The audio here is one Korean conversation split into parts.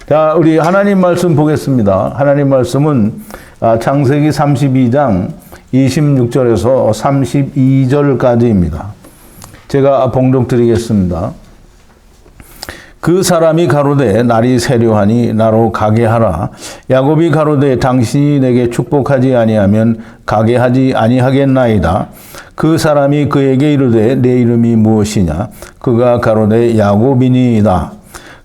자, 우리 하나님 말씀 보겠습니다. 하나님 말씀은 창세기 32장 26절에서 32절까지입니다. 제가 봉독 드리겠습니다. 그 사람이 가로되 날이 세려하니 나로 가게 하라. 야곱이 가로되 당신이 내게 축복하지 아니하면 가게 하지 아니하겠나이다. 그 사람이 그에게 이르되 내 이름이 무엇이냐? 그가 가로되 야곱이니이다.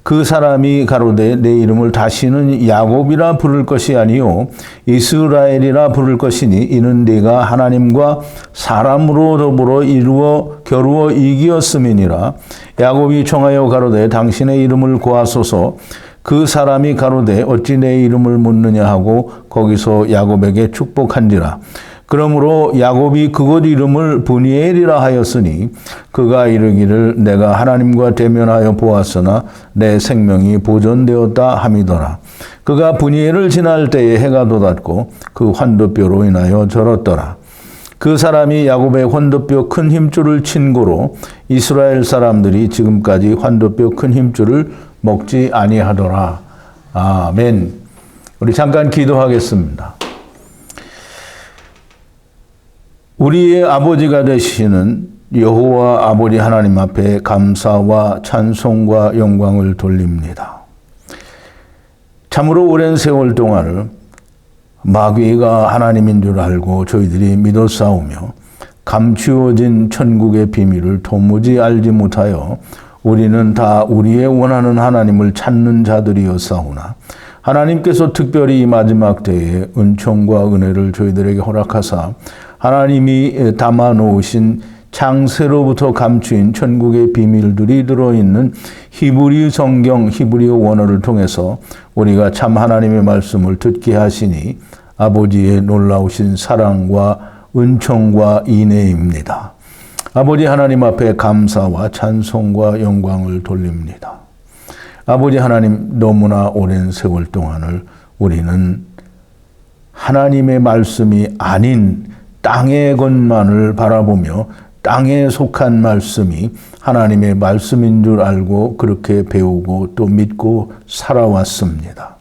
그 사람이 가로되 내 이름을 다시는 야곱이라 부를 것이 아니요 이스라엘이라 부를 것이니 이는 네가 하나님과 사람으로 더불어 겨루어 이기었음이니라. 야곱이 청하여 가로되 당신의 이름을 고하소서. 그 사람이 가로되 어찌 내 이름을 묻느냐 하고 거기서 야곱에게 축복한지라. 그러므로 야곱이 그곳 이름을 브니엘이라 하였으니 그가 이르기를 내가 하나님과 대면하여 보았으나 내 생명이 보존되었다 함이더라. 그가 브니엘을 지날 때에 해가 돋았고 그 환도뼈로 인하여 절었더라. 그 사람이 야곱의 환도뼈 큰 힘줄을 친 고로 이스라엘 사람들이 지금까지 환도뼈 큰 힘줄을 먹지 아니하더라. 아멘. 우리 잠깐 기도하겠습니다. 우리의 아버지가 되시는 여호와 아버지 하나님 앞에 감사와 찬송과 영광을 돌립니다. 참으로 오랜 세월 동안을 마귀가 하나님인 줄 알고 저희들이 믿어싸우며 감추어진 천국의 비밀을 도무지 알지 못하여 우리는 다 우리의 원하는 하나님을 찾는 자들이었사오나 하나님께서 특별히 이 마지막 때에 은총과 은혜를 저희들에게 허락하사 하나님이 담아놓으신 창세로부터 감추인 천국의 비밀들이 들어있는 히브리 성경, 히브리어 원어를 통해서 우리가 참 하나님의 말씀을 듣게 하시니 아버지의 놀라우신 사랑과 은총과 인애입니다. 아버지 하나님 앞에 감사와 찬송과 영광을 돌립니다. 아버지 하나님, 너무나 오랜 세월 동안을 우리는 하나님의 말씀이 아닌 땅의 것만을 바라보며 땅에 속한 말씀이 하나님의 말씀인 줄 알고 그렇게 배우고 또 믿고 살아왔습니다.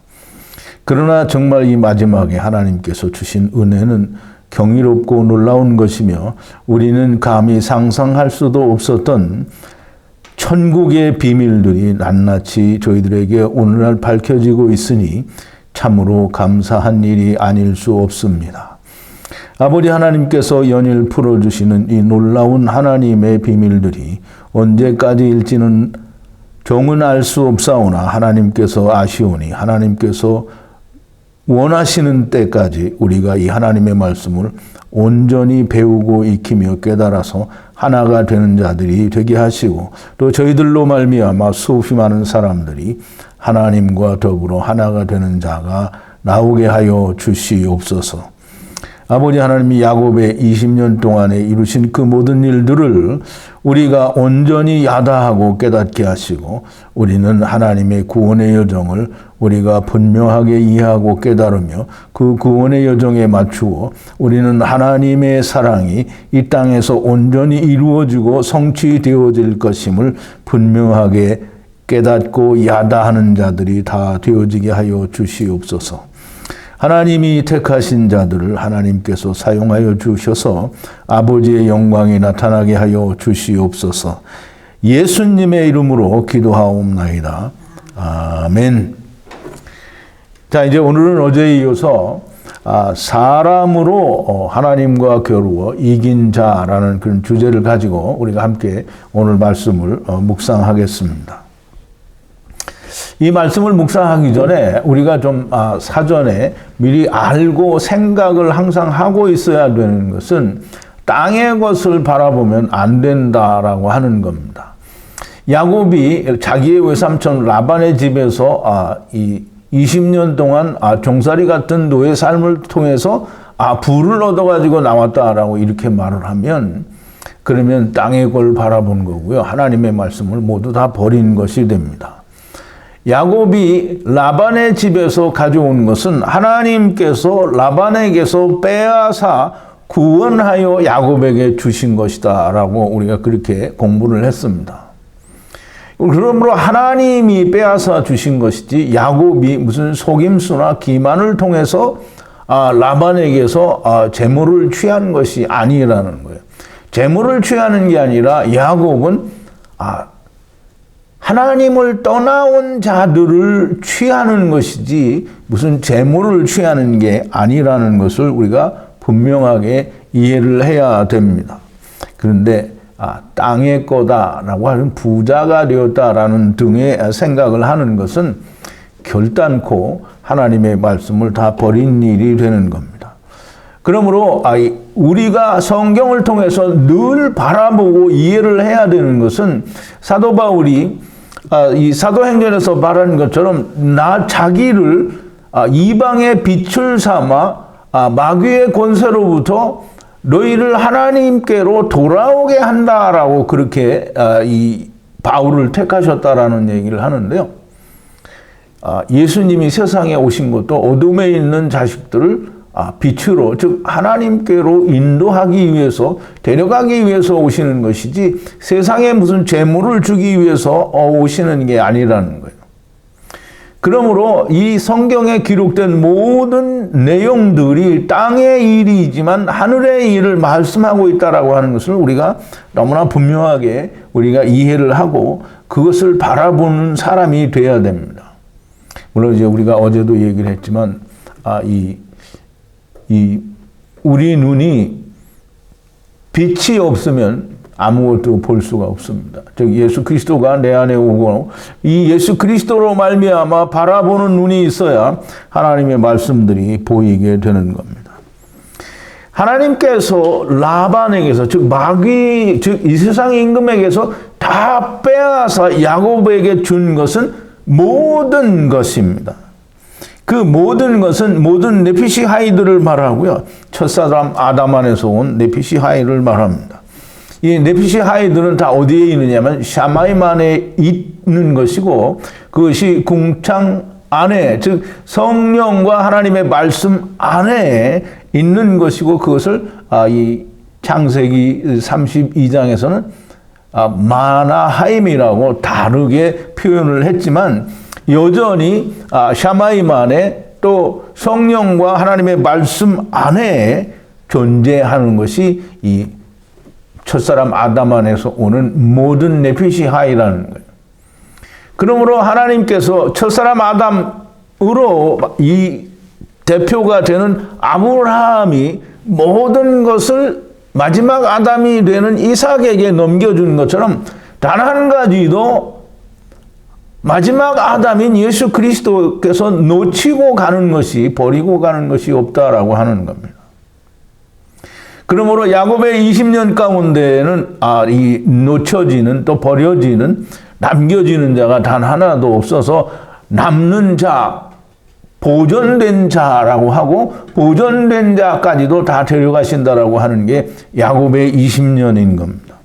그러나 정말 이 마지막에 하나님께서 주신 은혜는 경이롭고 놀라운 것이며 우리는 감히 상상할 수도 없었던 천국의 비밀들이 낱낱이 저희들에게 오늘날 밝혀지고 있으니 참으로 감사한 일이 아닐 수 없습니다. 아버지 하나님께서 연일 풀어주시는 이 놀라운 하나님의 비밀들이 언제까지일지는 종은 알 수 없사오나 하나님께서 아시오니 하나님께서 원하시는 때까지 우리가 이 하나님의 말씀을 온전히 배우고 익히며 깨달아서 하나가 되는 자들이 되게 하시고 또 저희들로 말미암아 수없이 많은 사람들이 하나님과 더불어 하나가 되는 자가 나오게 하여 주시옵소서. 아버지 하나님이 야곱의 20년 동안에 이루신 그 모든 일들을 우리가 온전히 야다하고 깨닫게 하시고 우리는 하나님의 구원의 여정을 우리가 분명하게 이해하고 깨달으며 그 구원의 여정에 맞추어 우리는 하나님의 사랑이 이 땅에서 온전히 이루어지고 성취되어질 것임을 분명하게 깨닫고 야다하는 자들이 다 되어지게 하여 주시옵소서. 하나님이 택하신 자들을 하나님께서 사용하여 주셔서 아버지의 영광이 나타나게 하여 주시옵소서. 예수님의 이름으로 기도하옵나이다. 아멘. 자, 이제 오늘은 어제에 이어서 사람으로 하나님과 겨루어 이긴 자라는 그런 주제를 가지고 우리가 함께 오늘 말씀을 묵상하겠습니다. 이 말씀을 묵상하기 전에 우리가 좀 사전에 미리 알고 생각을 항상 하고 있어야 되는 것은 땅의 것을 바라보면 안 된다라고 하는 겁니다. 야곱이 자기의 외삼촌 라반의 집에서 이 20년 동안 종살이 같은 노예 삶을 통해서 부를 얻어가지고 나왔다라고 이렇게 말을 하면 그러면 땅의 걸 바라본 거고요. 하나님의 말씀을 모두 다 버린 것이 됩니다. 야곱이 라반의 집에서 가져온 것은 하나님께서 라반에게서 빼앗아 구원하여 야곱에게 주신 것이다 라고 우리가 그렇게 공부를 했습니다. 그러므로 하나님이 빼앗아 주신 것이지 야곱이 무슨 속임수나 기만을 통해서 라반에게서 재물을 취한 것이 아니라는 거예요. 재물을 취하는 게 아니라 야곱은 하나님을 떠나온 자들을 취하는 것이지 무슨 재물을 취하는 게 아니라는 것을 우리가 분명하게 이해를 해야 됩니다. 그런데 땅의 거다라고 하는 부자가 되었다라는 등의 생각을 하는 것은 결단코 하나님의 말씀을 다 버린 일이 되는 겁니다. 그러므로 우리가 성경을 통해서 늘 바라보고 이해를 해야 되는 것은 사도 바울이 이 사도행전에서 말하는 것처럼 자기를 이방의 빛을 삼아 마귀의 권세로부터 너희를 하나님께로 돌아오게 한다라고 그렇게 이 바울을 택하셨다라는 얘기를 하는데요. 예수님이 세상에 오신 것도 어둠에 있는 자식들을 빛으로, 즉 하나님께로 인도하기 위해서, 데려가기 위해서 오시는 것이지 세상에 무슨 재물을 주기 위해서 오시는 게 아니라는 거예요. 그러므로 이 성경에 기록된 모든 내용들이 땅의 일이지만 하늘의 일을 말씀하고 있다라고 하는 것을 우리가 너무나 분명하게 우리가 이해를 하고 그것을 바라보는 사람이 돼야 됩니다. 물론 이제 우리가 어제도 얘기를 했지만 우리 눈이 빛이 없으면 아무것도 볼 수가 없습니다. 즉 예수 그리스도가 내 안에 오고 이 예수 그리스도로 말미암아 바라보는 눈이 있어야 하나님의 말씀들이 보이게 되는 겁니다. 하나님께서 라반에게서, 즉 마귀, 즉 이 세상의 임금에게서 다 빼앗아 야곱에게 준 것은 모든 것입니다. 그 모든 것은 모든 네피시하이들을 말하고요. 첫사람 아담 안에서 온 네피시하이를 말합니다. 이 네피시하이들은 다 어디에 있느냐면 샤마임 안에 있는 것이고 그것이 궁창 안에, 즉 성령과 하나님의 말씀 안에 있는 것이고 그것을 이 창세기 32장에서는 마나하임이라고 다르게 표현을 했지만 여전히 샤마임 안에 또 성령과 하나님의 말씀 안에 존재하는 것이 이 첫사람 아담 안에서 오는 모든 네피시하이라는 거예요. 그러므로 하나님께서 첫사람 아담으로 이 대표가 되는 아브라함이 모든 것을 마지막 아담이 되는 이삭에게 넘겨준 것처럼 단 한 가지도 마지막 아담인 예수 그리스도께서 놓치고 가는 것이, 버리고 가는 것이 없다라고 하는 겁니다. 그러므로 야곱의 20년 가운데에는 이 놓쳐지는, 또 버려지는, 남겨지는 자가 단 하나도 없어서 남는 자, 보존된 자라고 하고 보존된 자까지도 다 데려가신다라고 하는 게 야곱의 20년인 겁니다.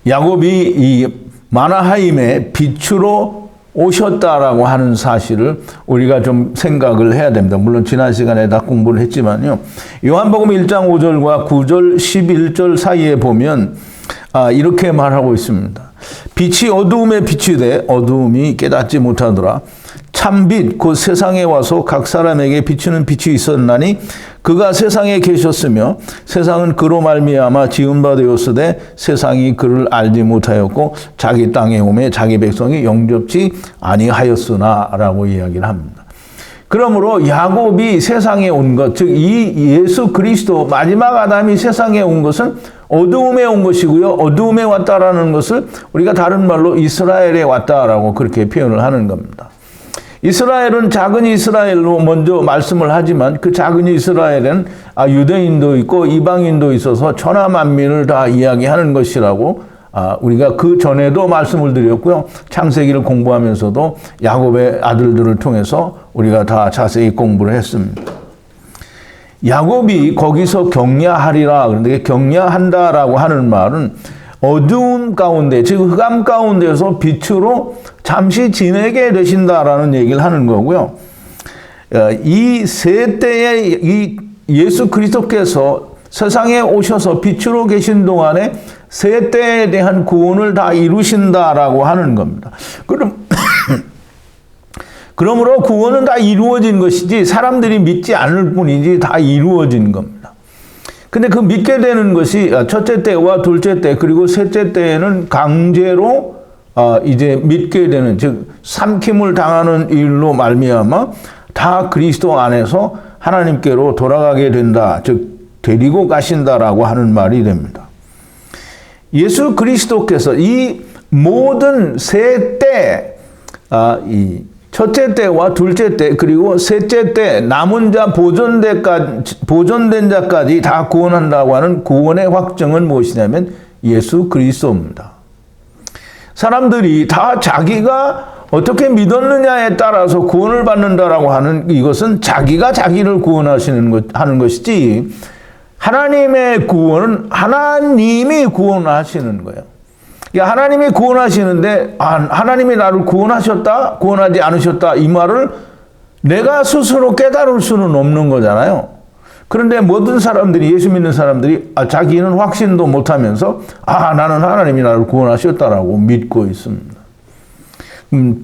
야곱이 이 마나하임의 빛으로 오셨다라고 하는 사실을 우리가 좀 생각을 해야 됩니다. 물론 지난 시간에 다 공부를 했지만요. 요한복음 1장 5절과 9절 11절 사이에 보면 이렇게 말하고 있습니다. 빛이 어두움에 빛이 돼 어두움이 깨닫지 못하더라. 참빛 곧 세상에 와서 각 사람에게 비추는 빛이 있었나니 그가 세상에 계셨으며 세상은 그로 말미암아 지은 바 되었으되 세상이 그를 알지 못하였고 자기 땅에 오매 자기 백성이 영접지 아니하였으나 라고 이야기를 합니다. 그러므로 야곱이 세상에 온 것, 즉 이 예수 그리스도 마지막 아담이 세상에 온 것은 어두움에 온 것이고요. 어두움에 왔다라는 것을 우리가 다른 말로 이스라엘에 왔다라고 그렇게 표현을 하는 겁니다. 이스라엘은 작은 이스라엘로 먼저 말씀을 하지만 그 작은 이스라엘은 유대인도 있고 이방인도 있어서 천하 만민을 다 이야기하는 것이라고 우리가 그 전에도 말씀을 드렸고요. 창세기를 공부하면서도 야곱의 아들들을 통해서 우리가 다 자세히 공부를 했습니다. 야곱이 거기서 격려하리라, 그런데 격려한다라고 하는 말은 어두움 가운데, 즉 흑암 가운데서 빛으로 잠시 지내게 되신다라는 얘기를 하는 거고요. 이 세 때에 이 예수 그리스도께서 세상에 오셔서 빛으로 계신 동안에 세 때에 대한 구원을 다 이루신다라고 하는 겁니다. 그러므로 구원은 다 이루어진 것이지 사람들이 믿지 않을 뿐이지 다 이루어진 겁니다. 근데 그 믿게 되는 것이 첫째 때와 둘째 때 그리고 셋째 때에는 강제로 이제 믿게 되는, 즉 삼킴을 당하는 일로 말미암아 다 그리스도 안에서 하나님께로 돌아가게 된다, 즉 데리고 가신다라고 하는 말이 됩니다. 예수 그리스도께서 이 모든 세 때, 이 첫째 때와 둘째 때 그리고 셋째 때 남은 자 보존된 자까지 다 구원한다고 하는 구원의 확정은 무엇이냐면 예수 그리스도입니다. 사람들이 다 자기가 어떻게 믿었느냐에 따라서 구원을 받는다라고 하는 이것은 자기가 자기를 하는 것이지, 하나님의 구원은 하나님이 구원하시는 거예요. 그러니까 하나님이 구원하시는데 하나님이 나를 구원하셨다, 구원하지 않으셨다 이 말을 내가 스스로 깨달을 수는 없는 거잖아요. 그런데 모든 사람들이, 예수 믿는 사람들이 자기는 확신도 못하면서 나는 하나님이 나를 구원하셨다라고 믿고 있습니다.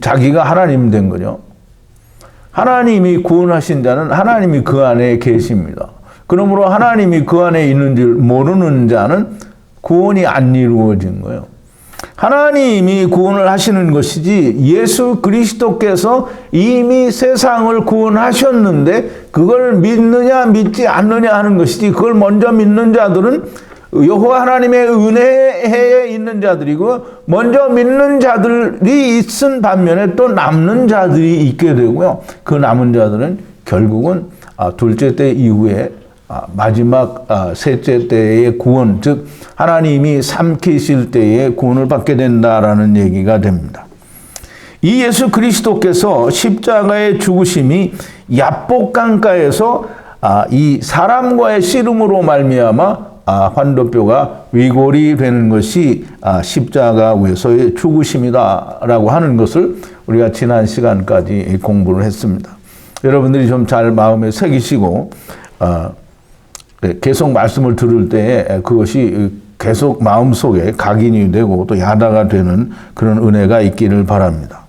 자기가 하나님 된 거죠. 하나님이 구원하신 자는 하나님이 그 안에 계십니다. 그러므로 하나님이 그 안에 있는 줄 모르는 자는 구원이 안 이루어진 거예요. 하나님이 구원을 하시는 것이지 예수 그리스도께서 이미 세상을 구원하셨는데 그걸 믿느냐 믿지 않느냐 하는 것이지, 그걸 먼저 믿는 자들은 여호와 하나님의 은혜에 있는 자들이고 먼저 믿는 자들이 있은 반면에 또 남는 자들이 있게 되고요. 그 남은 자들은 결국은 둘째 때 이후에 마지막 셋째 때의 구원, 즉 하나님이 삼키실 때의 구원을 받게 된다라는 얘기가 됩니다. 이 예수 그리스도께서 십자가의 죽으심이 야복강가에서 이 사람과의 씨름으로 말미암아 환도뼈가 위골이 되는 것이 십자가 위에서의 죽으심이다라고 하는 것을 우리가 지난 시간까지 공부를 했습니다. 여러분들이 좀 잘 마음에 새기시고 계속 말씀을 들을 때 그것이 계속 마음속에 각인이 되고 또 야다가 되는 그런 은혜가 있기를 바랍니다.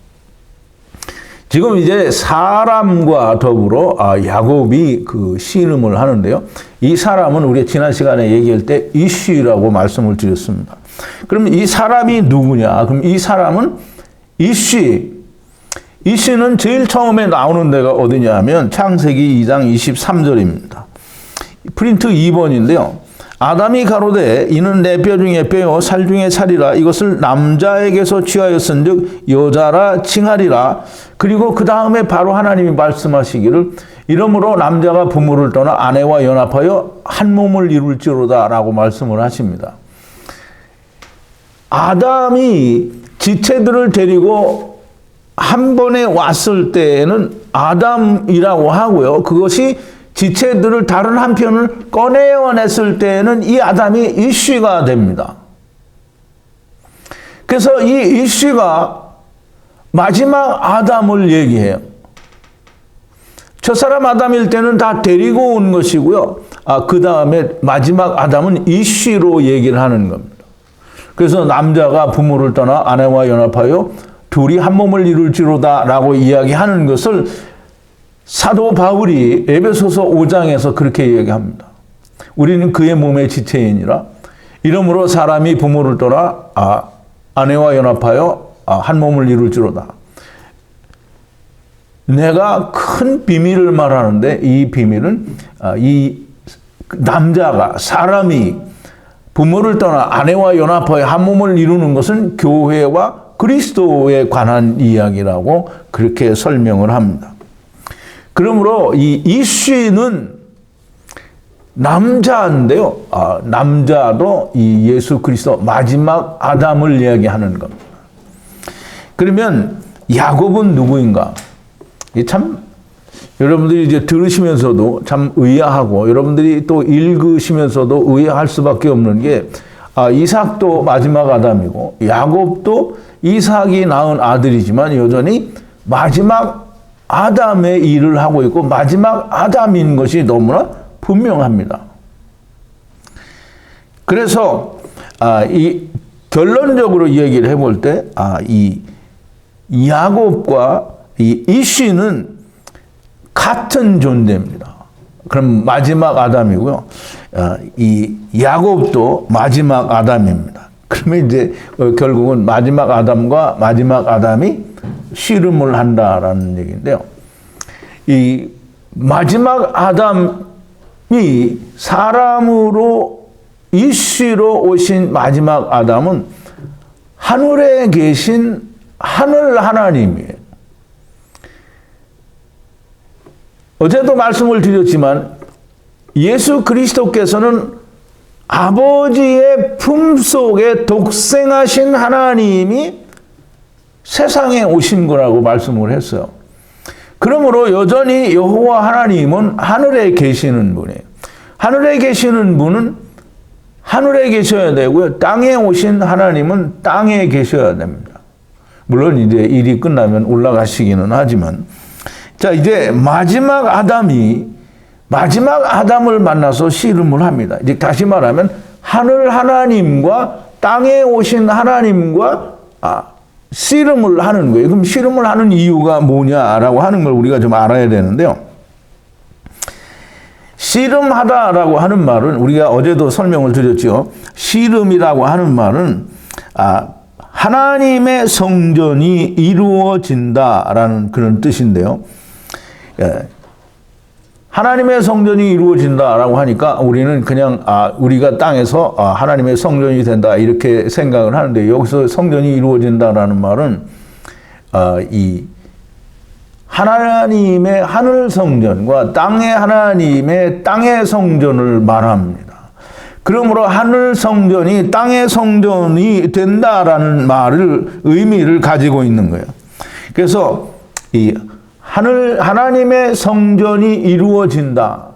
지금 이제 사람과 더불어 야곱이 그 씨름을 하는데요. 이 사람은 우리가 지난 시간에 얘기할 때 이쉬라고 말씀을 드렸습니다. 그럼 이 사람이 누구냐? 그럼 이 사람은 이쉬는 제일 처음에 나오는 데가 어디냐 하면 창세기 2장 23절입니다. 프린트 2번인데요. 아담이 가로되 이는 내 뼈 중에 뼈요 살 중에 살이라, 이것을 남자에게서 취하였은즉 여자라 칭하리라. 그리고 그 다음에 바로 하나님이 말씀하시기를 이러므로 남자가 부모를 떠나 아내와 연합하여 한 몸을 이룰지로다 라고 말씀을 하십니다. 아담이 지체들을 데리고 한 번에 왔을 때에는 아담이라고 하고요. 그것이 지체들을 다른 한편을 꺼내어냈을 때에는 이 아담이 이쉬가 됩니다. 그래서 이 이쉬가 마지막 아담을 얘기해요. 첫사람 아담일 때는 다 데리고 온 것이고요. 그 다음에 마지막 아담은 이쉬로 얘기를 하는 겁니다. 그래서 남자가 부모를 떠나 아내와 연합하여 둘이 한 몸을 이룰지로다 라고 이야기하는 것을 사도 바울이 에베소서 5장에서 그렇게 얘기합니다. 우리는 그의 몸의 지체이니라. 이러므로 사람이 부모를 떠나 아내와 연합하여 한 몸을 이룰지로다. 내가 큰 비밀을 말하는데 이 비밀은 이 남자가, 사람이 부모를 떠나 아내와 연합하여 한 몸을 이루는 것은 교회와 그리스도에 관한 이야기라고 그렇게 설명을 합니다. 그러므로 이 이쉬는 남자인데요. 남자도 이 예수 그리스도 마지막 아담을 이야기하는 겁니다. 그러면 야곱은 누구인가? 참 여러분들이 이제 들으시면서도 참 의아하고 여러분들이 또 읽으시면서도 의아할 수밖에 없는 게 이삭도 마지막 아담이고 야곱도 이삭이 낳은 아들이지만 여전히 마지막 아담의 일을 하고 있고 마지막 아담인 것이 너무나 분명합니다. 그래서 이 결론적으로 얘기를 해볼 때, 이 야곱과 이 이씨는 같은 존재입니다. 그럼 마지막 아담이고요. 이 야곱도 마지막 아담입니다. 그러면 이제 결국은 마지막 아담과 마지막 아담이 씨름을 한다라는 얘기인데요. 이 마지막 아담이 사람으로 이씨로 오신 마지막 아담은 하늘에 계신 하늘 하나님이에요. 어제도 말씀을 드렸지만 예수 그리스도께서는 아버지의 품속에 독생하신 하나님이 세상에 오신 거라고 말씀을 했어요. 그러므로 여전히 여호와 하나님은 하늘에 계시는 분이에요. 하늘에 계시는 분은 하늘에 계셔야 되고요. 땅에 오신 하나님은 땅에 계셔야 됩니다. 물론 이제 일이 끝나면 올라가시기는 하지만, 자, 이제 마지막 아담을 만나서 씨름을 합니다. 이제 다시 말하면 하늘 하나님과 땅에 오신 하나님과 씨름을 하는 거예요. 그럼 씨름을 하는 이유가 뭐냐라고 하는 걸 우리가 좀 알아야 되는데요. 씨름하다라고 하는 말은 우리가 어제도 설명을 드렸죠. 씨름이라고 하는 말은 하나님의 성전이 이루어진다라는 그런 뜻인데요. 하나님의 성전이 이루어진다라고 하니까 우리는 그냥 우리가 땅에서 하나님의 성전이 된다 이렇게 생각을 하는데, 여기서 성전이 이루어진다라는 말은 이 하나님의 하늘 성전과 땅의 하나님의 땅의 성전을 말합니다. 그러므로 하늘 성전이 땅의 성전이 된다라는 의미를 가지고 있는 거예요. 그래서 이 하나님의 성전이 이루어진다.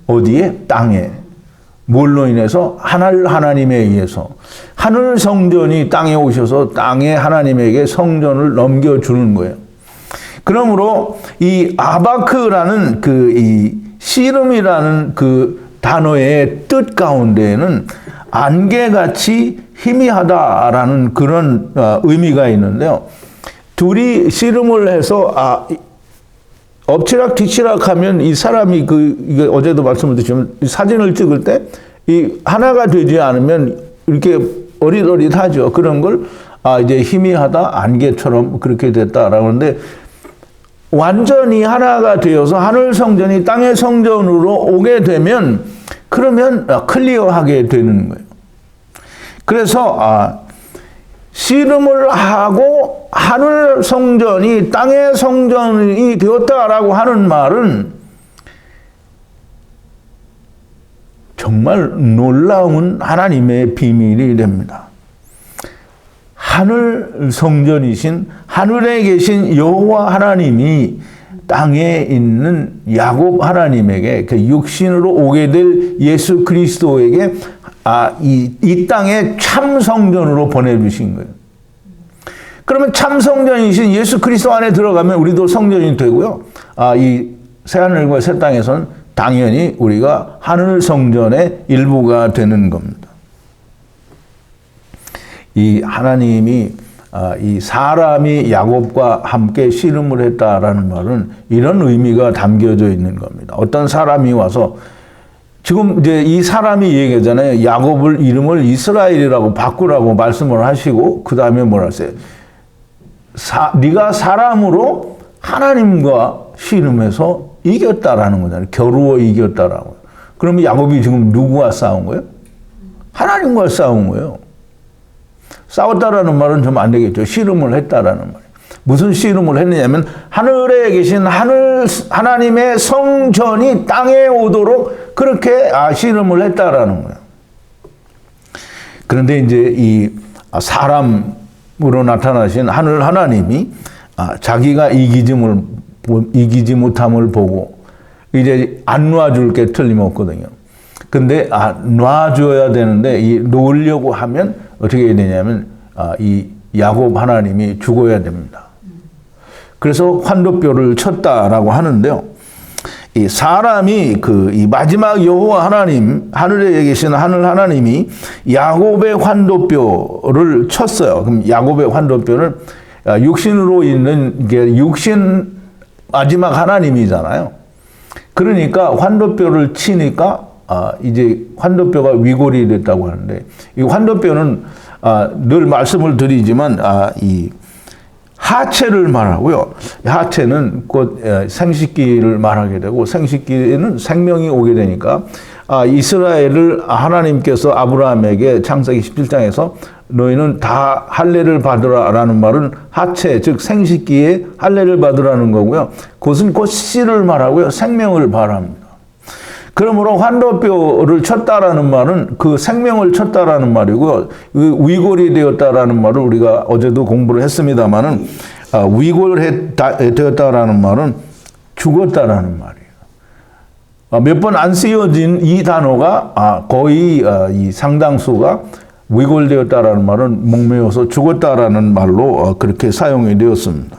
어디에? 땅에. 뭘로 인해서? 하나님에 의해서. 하늘 성전이 땅에 오셔서 땅에 하나님에게 성전을 넘겨주는 거예요. 그러므로 이 아바크라는 이 씨름이라는 그 단어의 뜻 가운데에는 안개같이 희미하다라는 그런 의미가 있는데요. 둘이 씨름을 해서 엎치락 뒤치락 하면 이 사람이 이게 어제도 말씀을 드렸지만 사진을 찍을 때 이 하나가 되지 않으면 이렇게 어릿어릿하죠. 그런 걸 이제 희미하다, 안개처럼 그렇게 됐다라고 하는데, 완전히 하나가 되어서 하늘 성전이 땅의 성전으로 오게 되면 그러면 클리어하게 되는 거예요. 그래서 씨름을 하고 하늘 성전이 땅의 성전이 되었다라고 하는 말은 정말 놀라운 하나님의 비밀이 됩니다. 하늘 성전이신 하늘에 계신 여호와 하나님이 땅에 있는 야곱 하나님에게 그 육신으로 오게 될 예수 그리스도에게 이 땅에 참 성전으로 보내주신 거예요. 그러면 참 성전이신 예수 그리스도 안에 들어가면 우리도 성전이 되고요. 이 새하늘과 새 땅에서는 당연히 우리가 하늘 성전의 일부가 되는 겁니다. 이 하나님이 이 사람이 야곱과 함께 씨름을 했다라는 말은 이런 의미가 담겨져 있는 겁니다. 어떤 사람이 와서 지금 이제 이 사람이 얘기하잖아요. 야곱을 이름을 이스라엘이라고 바꾸라고 말씀을 하시고 그 다음에 뭐라 하세요? 네가 사람으로 하나님과 씨름해서 이겼다라는 거잖아요. 겨루어 이겼다라고. 그러면 야곱이 지금 누구와 싸운 거예요? 하나님과 싸운 거예요. 싸웠다라는 말은 좀 안 되겠죠. 씨름을 했다라는 말이에요. 무슨 씨름을 했느냐면 하늘에 계신 하나님의 성전이 땅에 오도록 그렇게 씨름을 했다라는 거예요. 그런데 이제 이 사람으로 나타나신 하늘 하나님이 자기가 이기지 못함을 보고 이제 안 놔줄 게 틀림없거든요. 근데 놔줘야 되는데 놓으려고 하면 어떻게 해야 되냐면 이 야곱 하나님이 죽어야 됩니다. 그래서 환도뼈를 쳤다라고 하는데요. 이 사람이 이 마지막 여호와 하나님, 하늘에 계신 하늘 하나님이 야곱의 환도뼈를 쳤어요. 그럼 야곱의 환도뼈는 육신으로 있는 게 육신 마지막 하나님이잖아요. 그러니까 환도뼈를 치니까 이제 환도뼈가 위골이 됐다고 하는데, 이 환도뼈는 늘 말씀을 드리지만 이 하체를 말하고요. 하체는 곧 생식기를 말하게 되고, 생식기에는 생명이 오게 되니까 이스라엘을 하나님께서 아브라함에게 창세기 17장에서 너희는 다 할례를 받으라라는 말은 하체, 즉 생식기에 할례를 받으라는 거고요. 그것은 곧 씨를 말하고요. 생명을 말합니다. 그러므로 환도뼈를 쳤다라는 말은 그 생명을 쳤다라는 말이고요. 위골이 되었다라는 말을 우리가 어제도 공부를 했습니다만은 위골되었다라는 말은 죽었다라는 말이에요. 몇 번 안 쓰여진 이 단어가 거의 이 상당수가 위골되었다라는 말은 목매어서 죽었다라는 말로 그렇게 사용이 되었습니다.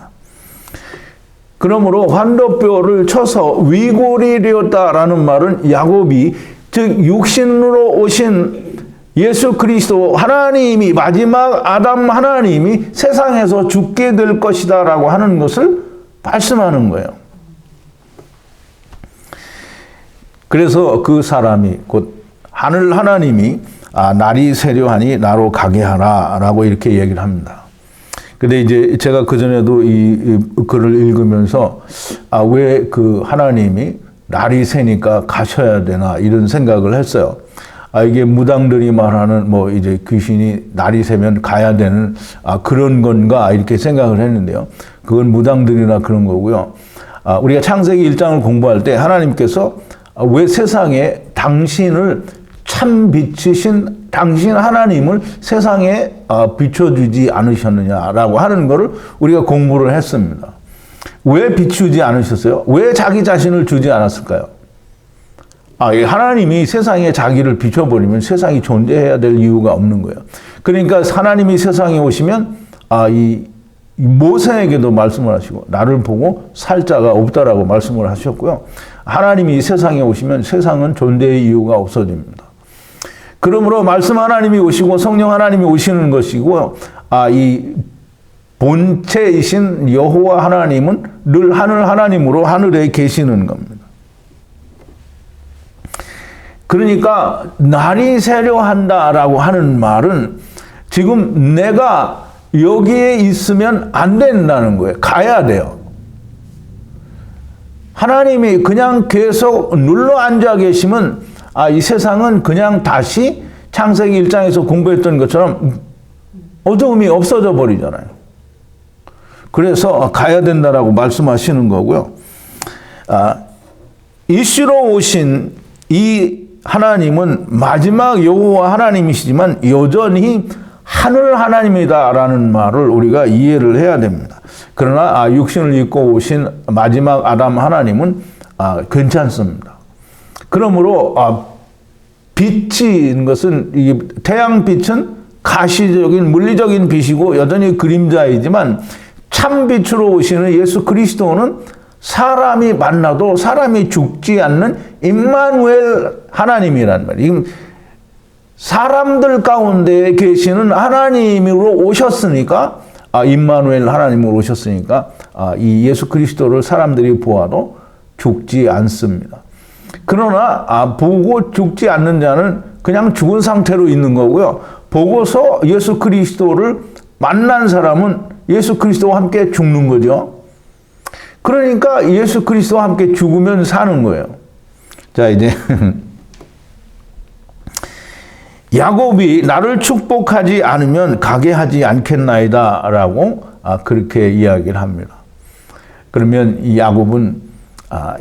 그러므로 환도뼈를 쳐서 위골이 되었다라는 말은 야곱이, 즉 육신으로 오신 예수 그리스도 하나님이, 마지막 아담 하나님이 세상에서 죽게 될 것이다라고 하는 것을 말씀하는 거예요. 그래서 그 사람이, 곧 하늘 하나님이 날이 세려하니 나로 가게 하라라고 이렇게 얘기를 합니다. 근데 이제 제가 그전에도 이 글을 읽으면서 왜 그 하나님이 날이 새니까 가셔야 되나 이런 생각을 했어요. 이게 무당들이 말하는 이제 귀신이 날이 새면 가야 되는 그런 건가 이렇게 생각을 했는데요. 그건 무당들이나 그런 거고요. 우리가 창세기 1장을 공부할 때 하나님께서 왜 세상에 당신을 참 빛이신 당신 하나님을 세상에 비춰주지 않으셨느냐라고 하는 것을 우리가 공부를 했습니다. 왜 비추지 않으셨어요? 왜 자기 자신을 주지 않았을까요? 하나님이 세상에 자기를 비춰버리면 세상이 존재해야 될 이유가 없는 거예요. 그러니까 하나님이 세상에 오시면 이 모세에게도 말씀을 하시고 나를 보고 살 자가 없다라고 말씀을 하셨고요. 하나님이 세상에 오시면 세상은 존재의 이유가 없어집니다. 그러므로 말씀 하나님이 오시고 성령 하나님이 오시는 것이고, 이 본체이신 여호와 하나님은 늘 하늘 하나님으로 하늘에 계시는 겁니다. 그러니까 날이 새려 한다라고 하는 말은 지금 내가 여기에 있으면 안 된다는 거예요. 가야 돼요. 하나님이 그냥 계속 눌러 앉아 계시면 이 세상은 그냥 다시 창세기 1장에서 공부했던 것처럼 어두움이 없어져 버리잖아요. 그래서 가야 된다라고 말씀하시는 거고요. 이시로 오신 이 하나님은 마지막 여호와 하나님이시지만 여전히 하늘 하나님이다라는 말을 우리가 이해를 해야 됩니다. 그러나 육신을 입고 오신 마지막 아담 하나님은 괜찮습니다. 그러므로 빛인 것은, 이 태양빛은 가시적인 물리적인 빛이고 여전히 그림자이지만 참 빛으로 오시는 예수 그리스도는 사람이 만나도 사람이 죽지 않는 임마누엘 하나님이란 말이에요. 사람들 가운데 계시는 하나님으로 오셨으니까, 임마누엘 하나님으로 오셨으니까 이 예수 그리스도를 사람들이 보아도 죽지 않습니다. 그러나 보고 죽지 않는 자는 그냥 죽은 상태로 있는 거고요. 보고서 예수 그리스도를 만난 사람은 예수 그리스도와 함께 죽는 거죠. 그러니까 예수 그리스도와 함께 죽으면 사는 거예요. 자, 이제 야곱이 나를 축복하지 않으면 가게 하지 않겠나이다 라고 그렇게 이야기를 합니다. 그러면 이 야곱은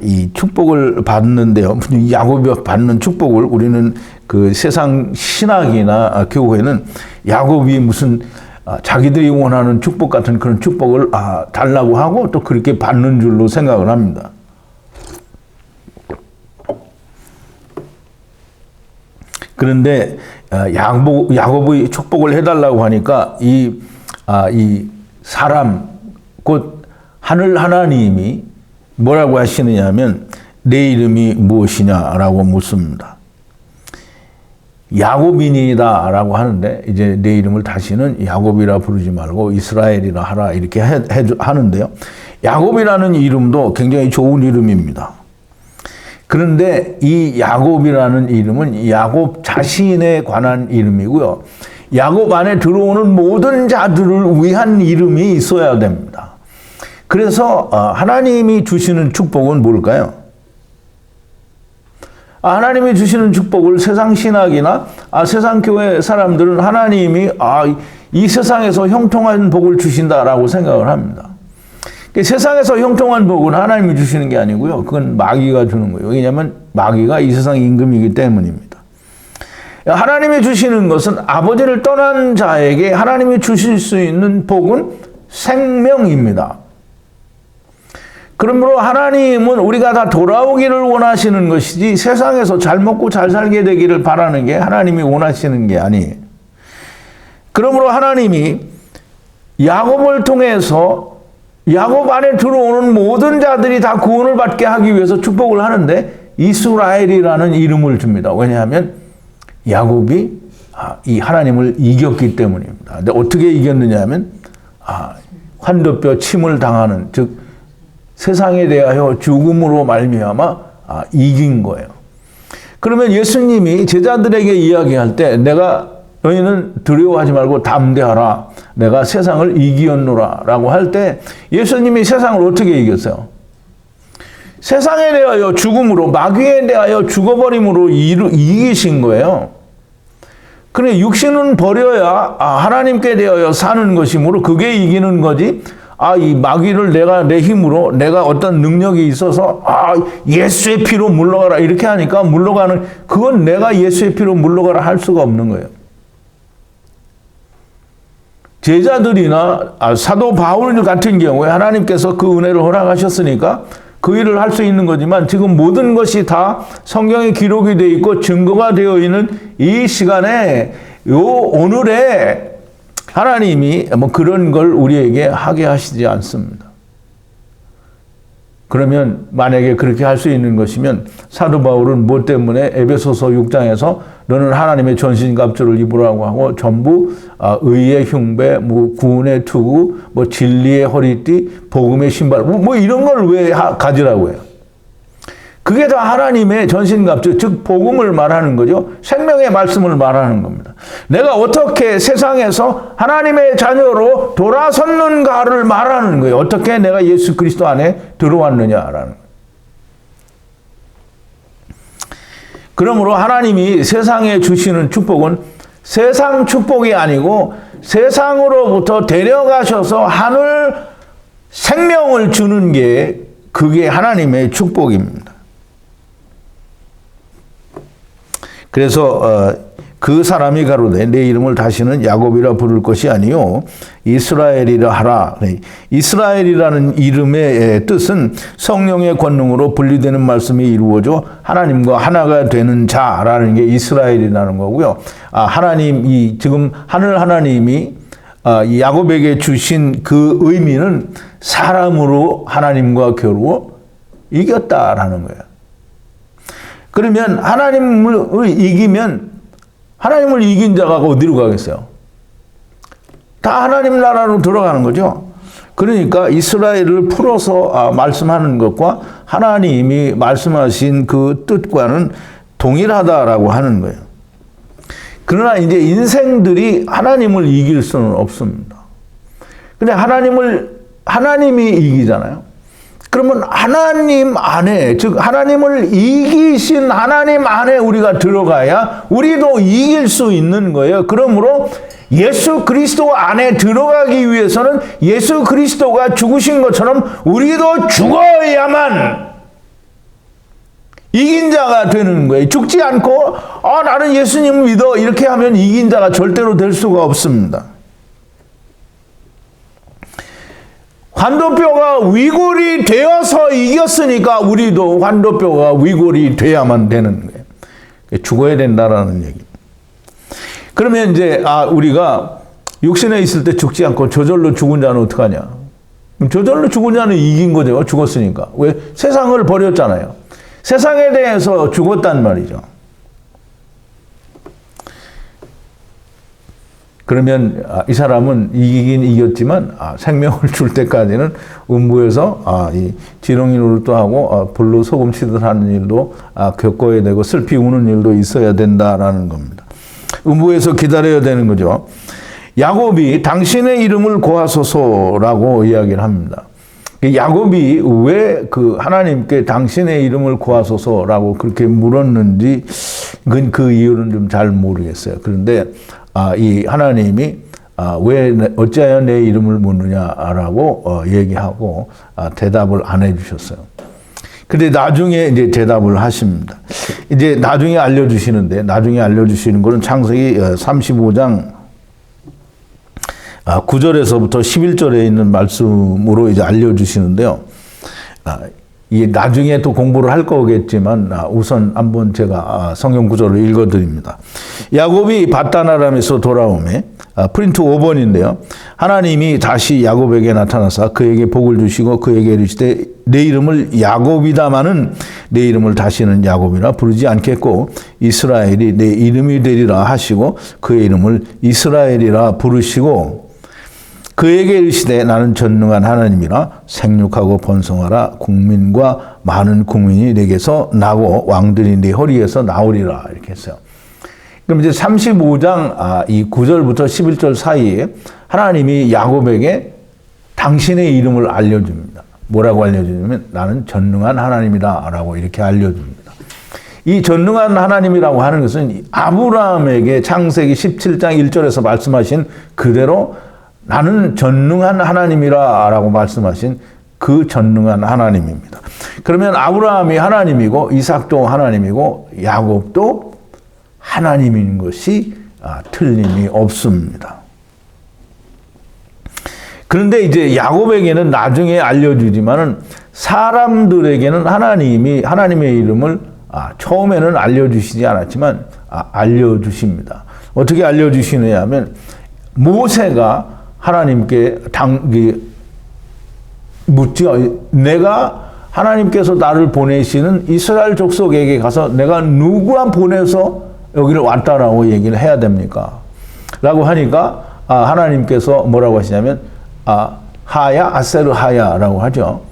이 축복을 받는데요. 이 야곱이 받는 축복을 우리는 그 세상 신학이나 교회는 야곱이 무슨 자기들이 원하는 축복 같은 그런 축복을 달라고 하고 또 그렇게 받는 줄로 생각을 합니다. 그런데 야곱의 축복을 해달라고 하니까 이 사람 곧 하늘 하나님이 뭐라고 하시느냐 하면 내 이름이 무엇이냐라고 묻습니다. 야곱인이다 라고 하는데, 이제 내 이름을 다시는 야곱이라 부르지 말고 이스라엘이라 하라 이렇게 하는데요. 야곱이라는 이름도 굉장히 좋은 이름입니다. 그런데 이 야곱이라는 이름은 야곱 자신에 관한 이름이고요. 야곱 안에 들어오는 모든 자들을 위한 이름이 있어야 됩니다. 그래서 하나님이 주시는 축복은 뭘까요? 하나님이 주시는 축복을 세상 신학이나 세상 교회 사람들은 하나님이 이 세상에서 형통한 복을 주신다라고 생각을 합니다. 세상에서 형통한 복은 하나님이 주시는 게 아니고요. 그건 마귀가 주는 거예요. 왜냐하면 마귀가 이 세상 임금이기 때문입니다. 하나님이 주시는 것은 아버지를 떠난 자에게 하나님이 주실 수 있는 복은 생명입니다. 그러므로 하나님은 우리가 다 돌아오기를 원하시는 것이지 세상에서 잘 먹고 잘 살게 되기를 바라는 게 하나님이 원하시는 게 아니에요. 그러므로 하나님이 야곱을 통해서 야곱 안에 들어오는 모든 자들이 다 구원을 받게 하기 위해서 축복을 하는데 이스라엘이라는 이름을 줍니다. 왜냐하면 야곱이 이 하나님을 이겼기 때문입니다. 근데 어떻게 이겼느냐 하면 환도뼈 침을 당하는, 즉 세상에 대하여 죽음으로 말미암아 이긴 거예요. 그러면 예수님이 제자들에게 이야기할 때 너희는 두려워하지 말고 담대하라. 내가 세상을 이기었노라 라고 할 때 예수님이 세상을 어떻게 이겼어요? 세상에 대하여 죽음으로, 마귀에 대하여 죽어버림으로 이기신 거예요. 그래, 육신은 버려야 하나님께 대하여 사는 것이므로 그게 이기는 거지. 이 마귀를 내 힘으로, 내가 어떤 능력이 있어서 예수의 피로 물러가라 이렇게 하니까 그건 내가 예수의 피로 물러가라 할 수가 없는 거예요. 제자들이나 사도 바울 같은 경우에 하나님께서 그 은혜를 허락하셨으니까 그 일을 할 수 있는 거지만, 지금 모든 것이 다 성경에 기록이 되어 있고 증거가 되어 있는 이 시간에 오늘에 하나님이 그런 걸 우리에게 하게 하시지 않습니다. 그러면 만약에 그렇게 할 수 있는 것이면 사도 바울은 무엇 때문에 에베소서 6장에서 너는 하나님의 전신갑주를 입으라고 하고 전부 의의 흉배, 구원의 투구, 진리의 허리띠, 복음의 신발, 이런 걸 왜 가지라고 해요? 그게 다 하나님의 전신갑주, 즉 복음을 말하는 거죠. 생명의 말씀을 말하는 겁니다. 내가 어떻게 세상에서 하나님의 자녀로 돌아섰는가를 말하는 거예요. 어떻게 내가 예수 그리스도 안에 들어왔느냐라는 거예요. 그러므로 하나님이 세상에 주시는 축복은 세상 축복이 아니고 세상으로부터 데려가셔서 하늘 생명을 주는 게 그게 하나님의 축복입니다. 그래서 그 사람이 가로되 내 이름을 다시는 야곱이라 부를 것이 아니요 이스라엘이라 하라. 이스라엘이라는 이름의 뜻은 성령의 권능으로 분리되는 말씀이 이루어져 하나님과 하나가 되는 자라는 게 이스라엘이라는 거고요. 하나님, 지금 하늘 하나님이 야곱에게 주신 그 의미는 사람으로 하나님과 겨루어 이겼다라는 거예요. 그러면 하나님을 이긴 자가 어디로 가겠어요? 다 하나님 나라로 들어가는 거죠. 그러니까 이스라엘을 풀어서 말씀하는 것과 하나님이 말씀하신 그 뜻과는 동일하다라고 하는 거예요. 그러나 이제 인생들이 하나님을 이길 수는 없습니다. 근데 하나님이 이기잖아요. 그러면 하나님 안에, 즉 하나님을 이기신 하나님 안에 우리가 들어가야 우리도 이길 수 있는 거예요. 그러므로 예수 그리스도 안에 들어가기 위해서는 예수 그리스도가 죽으신 것처럼 우리도 죽어야만 이긴 자가 되는 거예요. 죽지 않고 나는 예수님 믿어 이렇게 하면 이긴 자가 절대로 될 수가 없습니다. 환도뼈가 위골이 되어서 이겼으니까 우리도 환도뼈가 위골이 돼야만 되는 거예요. 죽어야 된다라는 얘기입니다. 그러면 이제 우리가 육신에 있을 때 죽지 않고 저절로 죽은 자는 어떡하냐? 저절로 죽은 자는 이긴 거죠. 죽었으니까. 왜? 세상을 버렸잖아요. 세상에 대해서 죽었단 말이죠. 그러면 이 사람은 이기긴 이겼지만 생명을 줄 때까지는 음부에서 이 지렁이 노릇도 하고 불로 소금 치듯 하는 일도 겪어야 되고 슬피 우는 일도 있어야 된다라는 겁니다. 음부에서 기다려야 되는 거죠. 야곱이 당신의 이름을 고하소서라고 이야기를 합니다. 야곱이 왜 그 하나님께 당신의 이름을 고하소서라고 그렇게 물었는지 그 이유는 좀 잘 모르겠어요. 그런데 이 하나님이 왜 어찌하여 내 이름을 묻느냐라고 얘기하고 대답을 안 해주셨어요. 근데 나중에 이제 대답을 하십니다. 이제 나중에 알려주시는데, 나중에 알려주시는 거는 창세기 35장 9절에서부터 11절에 있는 말씀으로 이제 알려주시는데요. 이게 나중에 또 공부를 할 거겠지만 우선 한번 제가 성경 구절을 읽어드립니다. 야곱이 밧단-아람에서 돌아오매, 프린트 5번인데요. 하나님이 다시 야곱에게 나타나사 그에게 복을 주시고 그에게 이르시되 내 이름을 야곱이다마는 내 이름을 다시는 야곱이라 부르지 않겠고 이스라엘이 내 이름이 되리라 하시고 그의 이름을 이스라엘이라 부르시고 그에게 이르시되 나는 전능한 하나님이라 생육하고 번성하라 국민과 많은 국민이 내게서 나고 왕들이 네 허리에서 나오리라 이렇게 했어요. 그럼 이제 35장 이 9절부터 11절 사이에 하나님이 야곱에게 당신의 이름을 알려줍니다. 뭐라고 알려주냐면 나는 전능한 하나님이다 라고 이렇게 알려줍니다. 이 전능한 하나님이라고 하는 것은 아브라함에게 창세기 17장 1절에서 말씀하신 그대로 나는 전능한 하나님이라 라고 말씀하신 그 전능한 하나님입니다. 그러면 아브라함이 하나님이고 이삭도 하나님이고 야곱도 하나님인 것이 틀림이 없습니다. 그런데 이제 야곱에게는 나중에 알려주지만은 사람들에게는 하나님의 이름을 처음에는 알려주시지 않았지만 알려주십니다. 어떻게 알려주시느냐 하면 모세가 하나님께 묻죠. 내가 하나님께서 나를 보내시는 이스라엘 족속에게 가서 내가 누구한 보내서 여기를 왔다라고 얘기를 해야 됩니까? 라고 하니까 하나님께서 뭐라고 하시냐면 하야 아세르 하야라고 하죠.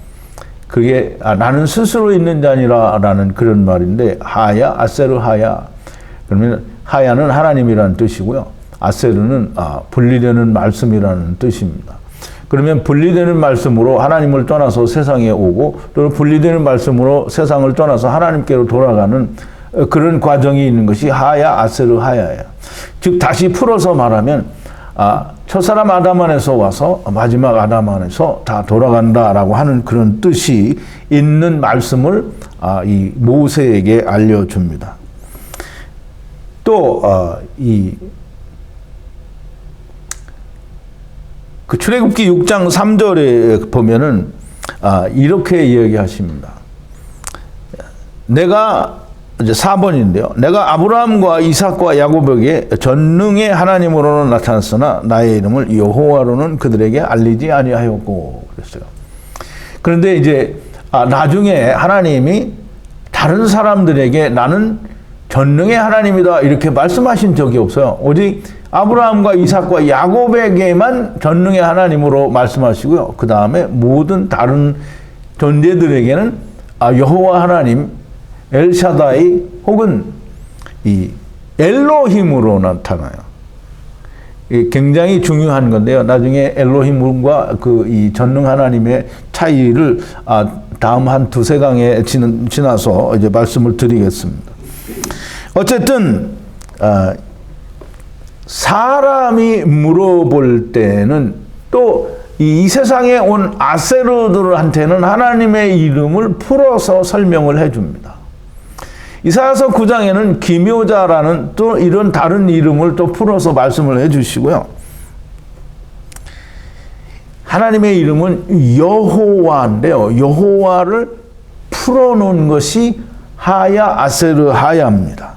그게 나는 스스로 있는 자니라 라는 그런 말인데 하야 아세르 하야 그러면 하야는 하나님이라는 뜻이고요. 아세르는 분리되는 말씀이라는 뜻입니다. 그러면 분리되는 말씀으로 하나님을 떠나서 세상에 오고 또는 분리되는 말씀으로 세상을 떠나서 하나님께로 돌아가는 그런 과정이 있는 것이 하야 아세르 하야예요. 즉 다시 풀어서 말하면 첫사람 아담 안에서 와서 마지막 아담 안에서 다 돌아간다라고 하는 그런 뜻이 있는 말씀을 이 모세에게 알려줍니다. 또 그 출애굽기 6장 3절에 보면은 이렇게 이야기하십니다. 내가 이제 4번인데요. 내가 아브라함과 이삭과 야곱에게 전능의 하나님으로는 나타났으나 나의 이름을 여호와로는 그들에게 알리지 아니하였고 그랬어요. 그런데 이제 나중에 하나님이 다른 사람들에게 나는 전능의 하나님이다 이렇게 말씀하신 적이 없어요. 오직 아브라함과 이삭과 야곱에게만 전능의 하나님으로 말씀하시고요. 그 다음에 모든 다른 존재들에게는 여호와 하나님 엘샤다이 혹은 이 엘로힘으로 나타나요. 굉장히 중요한 건데요. 나중에 엘로힘과 이 전능 하나님의 차이를 다음 한 두세 강에 지나서 이제 말씀을 드리겠습니다. 어쨌든 사람이 물어볼 때는 또 이 세상에 온 아세르들한테는 하나님의 이름을 풀어서 설명을 해줍니다. 이사야서 9장에는 기묘자라는 또 이런 다른 이름을 또 풀어서 말씀을 해주시고요. 하나님의 이름은 여호와인데요. 여호와를 풀어놓은 것이 하야 아세르 하야입니다.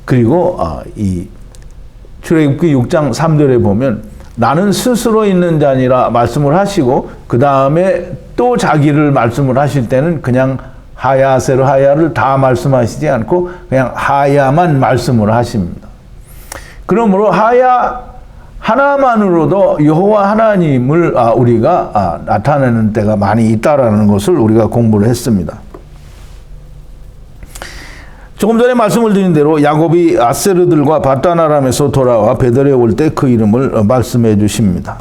그리고 이 출애굽기 6장 3절에 보면 나는 스스로 있는 자니라 말씀을 하시고 그 다음에 또 자기를 말씀을 하실 때는 그냥 하야, 아세르, 하야를 다 말씀하시지 않고 그냥 하야만 말씀을 하십니다. 그러므로 하야 하나만으로도 여호와 하나님을 우리가 나타내는 때가 많이 있다라는 것을 우리가 공부를 했습니다. 조금 전에 말씀을 드린 대로 야곱이 아세르들과 바단 아람에서 돌아와 베델에 올 때 그 이름을 말씀해 주십니다.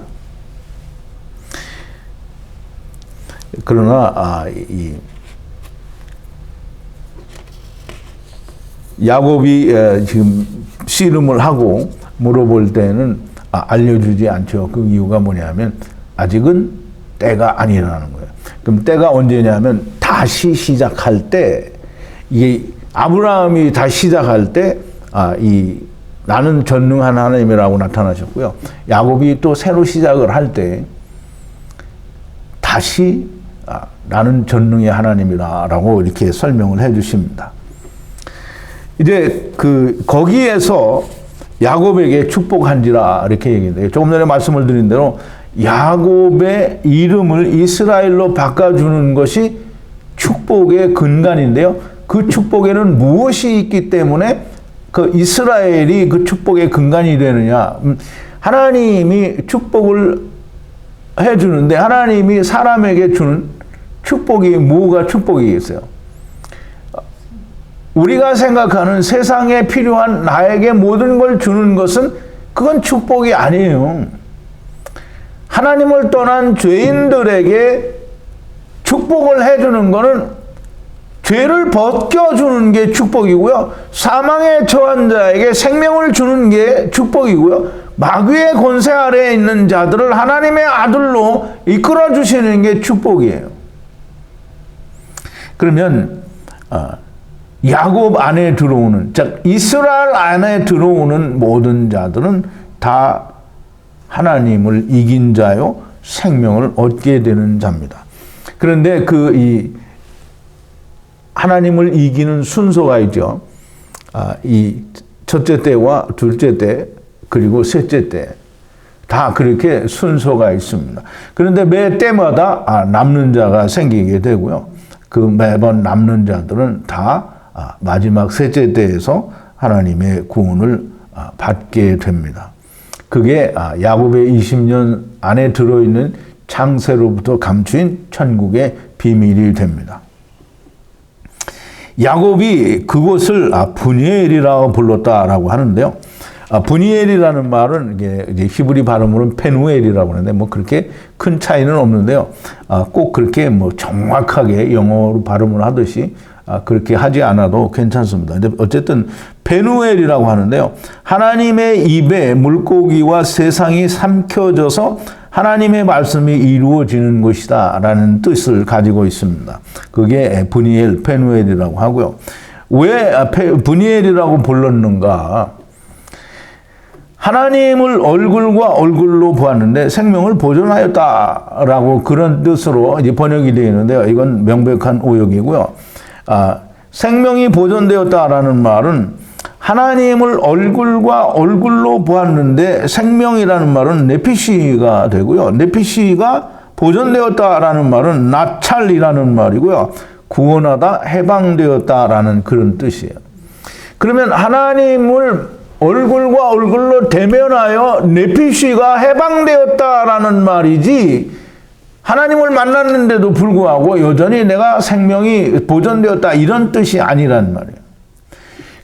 그러나 야곱이 지금 씨름을 하고 물어볼 때는 알려주지 않죠. 그 이유가 뭐냐면 아직은 때가 아니라는 거예요. 그럼 때가 언제냐면 다시 시작할 때, 이게 아브라함이 다시 시작할 때 나는 전능한 하나님이라고 나타나셨고요. 야곱이 또 새로 시작을 할 때 다시 나는 전능의 하나님이라고 이렇게 설명을 해 주십니다. 이제 거기에서 야곱에게 축복한지라 이렇게 얘기해요. 조금 전에 말씀을 드린 대로 야곱의 이름을 이스라엘로 바꿔주는 것이 축복의 근간인데요. 그 축복에는 무엇이 있기 때문에 그 이스라엘이 그 축복의 근간이 되느냐. 하나님이 축복을 해주는데 하나님이 사람에게 주는 축복이 뭐가 축복이겠어요? 우리가 생각하는 세상에 필요한 나에게 모든 걸 주는 것은 그건 축복이 아니에요. 하나님을 떠난 죄인들에게 축복을 해주는 것은 죄를 벗겨주는 게 축복이고요. 사망에 처한 자에게 생명을 주는 게 축복이고요. 마귀의 권세 아래에 있는 자들을 하나님의 아들로 이끌어 주시는 게 축복이에요. 그러면 야곱 안에 들어오는, 즉 이스라엘 안에 들어오는 모든 자들은 다 하나님을 이긴 자요, 생명을 얻게 되는 자입니다. 그런데 하나님을 이기는 순서가 있죠. 이 첫째 때와 둘째 때 그리고 셋째 때 다 그렇게 순서가 있습니다. 그런데 매 때마다 남는 자가 생기게 되고요. 그 매번 남는 자들은 다 마지막 셋째 때에서 하나님의 구원을 받게 됩니다. 그게 야곱의 20년 안에 들어있는 창세로부터 감추인 천국의 비밀이 됩니다. 야곱이 그곳을 브니엘이라고 불렀다라고 하는데요. 브니엘이라는 말은 이제 히브리 발음으로는 페누엘이라고 하는데 뭐 그렇게 큰 차이는 없는데요. 꼭 그렇게 뭐 정확하게 영어로 발음을 하듯이 그렇게 하지 않아도 괜찮습니다. 근데 어쨌든 페누엘이라고 하는데요. 하나님의 입에 물고기와 세상이 삼켜져서 하나님의 말씀이 이루어지는 것이다 라는 뜻을 가지고 있습니다. 그게 브니엘, 페누엘이라고 하고요. 왜 브니엘이라고 불렀는가? 하나님을 얼굴과 얼굴로 보았는데 생명을 보존하였다라고 그런 뜻으로 이제 번역이 되어 있는데요. 이건 명백한 오역이고요. 생명이 보존되었다라는 말은 하나님을 얼굴과 얼굴로 보았는데 생명이라는 말은 네피시가 되고요. 네피시가 보존되었다라는 말은 나찰이라는 말이고요. 구원하다, 해방되었다라는 그런 뜻이에요. 그러면 하나님을 얼굴과 얼굴로 대면하여 네피시가 해방되었다라는 말이지, 하나님을 만났는데도 불구하고 여전히 내가 생명이 보존되었다 이런 뜻이 아니란 말이에요.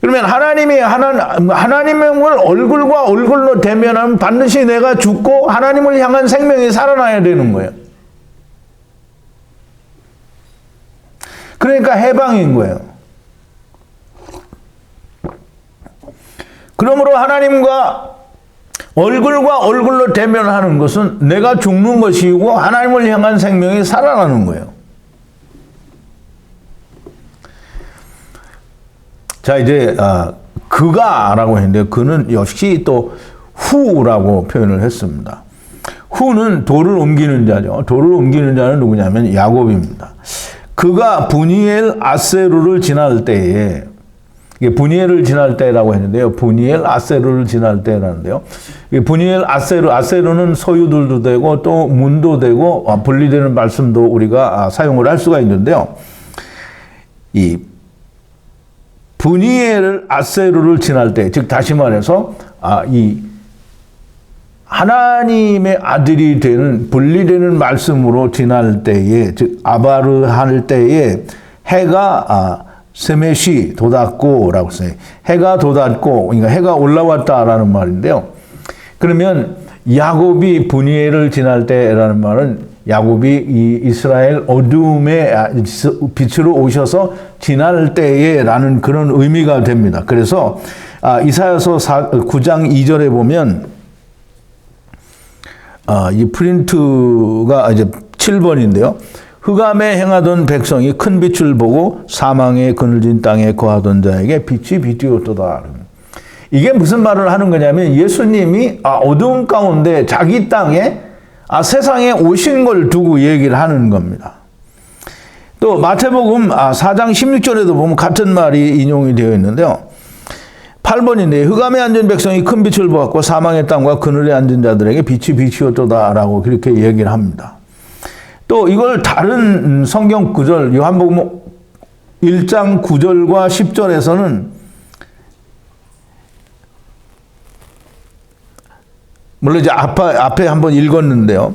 그러면 하나님을 얼굴과 얼굴로 대면하면 반드시 내가 죽고 하나님을 향한 생명이 살아나야 되는 거예요. 그러니까 해방인 거예요. 그러므로 하나님과 얼굴과 얼굴로 대면하는 것은 내가 죽는 것이고 하나님을 향한 생명이 살아나는 거예요. 자, 이제 그가라고 했는데 그는 역시 또 후라고 표현을 했습니다. 후는 돌을 옮기는 자죠. 돌을 옮기는 자는 누구냐면 야곱입니다. 그가 브니엘 아세루를 지날 때에, 브니엘을 지날 때라고 했는데요. 브니엘 아세루를 지날 때라는데요. 브니엘 아세루는 소유들도 되고 또 문도 되고 분리되는 말씀도 우리가 사용을 할 수가 있는데요. 이 브니엘을 아세르를 지날 때, 즉 다시 말해서 이 하나님의 아들이 되는 분리되는 말씀으로 지날 때에, 즉 아바르 할 때에 해가 세메시 돋았고라고 써요. 해가 돋았고, 그러니까 해가 올라왔다라는 말인데요. 그러면 야곱이 브니엘을 지날 때라는 말은 야곱이 이 이스라엘 어두움의 빛으로 오셔서 지날 때에라는 그런 의미가 됩니다. 그래서 이사야서 9장 2절에 보면 이 프린트가 이제 7번인데요. 흑암에 행하던 백성이 큰 빛을 보고 사망의 그늘진 땅에 거하던 자에게 빛이 비추었도다. 이게 무슨 말을 하는 거냐면 예수님이 어두운 가운데 자기 땅에 세상에 오신 걸 두고 얘기를 하는 겁니다. 또 마태복음 4장 16절에도 보면 같은 말이 인용이 되어 있는데요. 8번인데 흑암에 앉은 백성이 큰 빛을 보았고 사망의 땅과 그늘에 앉은 자들에게 빛이 비추었도다라고 그렇게 얘기를 합니다. 또 이걸 다른 성경 구절 요한복음 1장 9절과 10절에서는 물론 이제 앞에 한번 읽었는데요.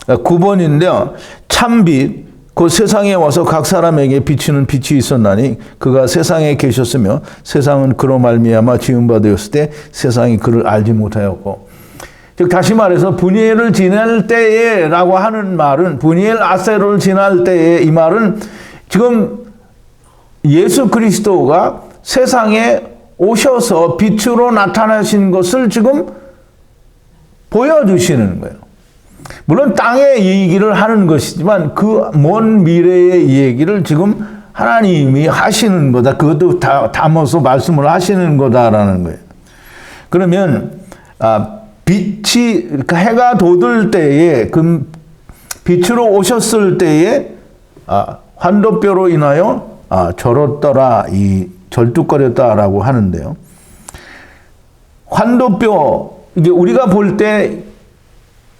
9번인데요. 참빛 곧 세상에 와서 각 사람에게 비치는 빛이 있었나니 그가 세상에 계셨으며 세상은 그로 말미암아 지은 바 되었을 때 세상이 그를 알지 못하였고, 즉 다시 말해서 브니엘을 지날 때에라고 하는 말은 브니엘 아세로를 지날 때에 이 말은 지금 예수 그리스도가 세상에 오셔서 빛으로 나타나신 것을 지금 보여주시는 거예요. 물론 땅의 얘기를 하는 것이지만 그 먼 미래의 얘기를 지금 하나님이 하시는 거다. 그것도 다 담아서 말씀을 하시는 거다라는 거예요. 그러면 빛이 해가 돋을 때에 그 빛으로 오셨을 때에 환도뼈로 인하여 절었더라, 이 절뚝거렸다라고 하는데요. 환도뼈, 이게 우리가 볼 때